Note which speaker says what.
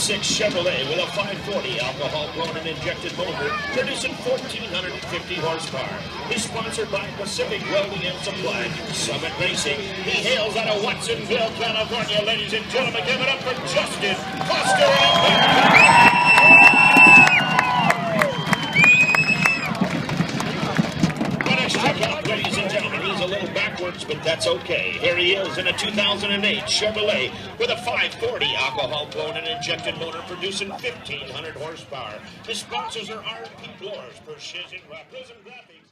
Speaker 1: 66 Chevrolet with a 540 alcohol-blown and injected motor, producing 1,450 horsepower. Is sponsored by Pacific Welding and Supply, Summit Racing. He hails out of Watsonville, California. Ladies and gentlemen, give it up for Justin Foster. Ladies and gentlemen, he's a little backwards, but that's okay. Here he is in a 2008 Chevrolet with a 540 alcohol-blown and injected motor producing 1,500 horsepower. His sponsors are R&P Blowers, Precision Graphics.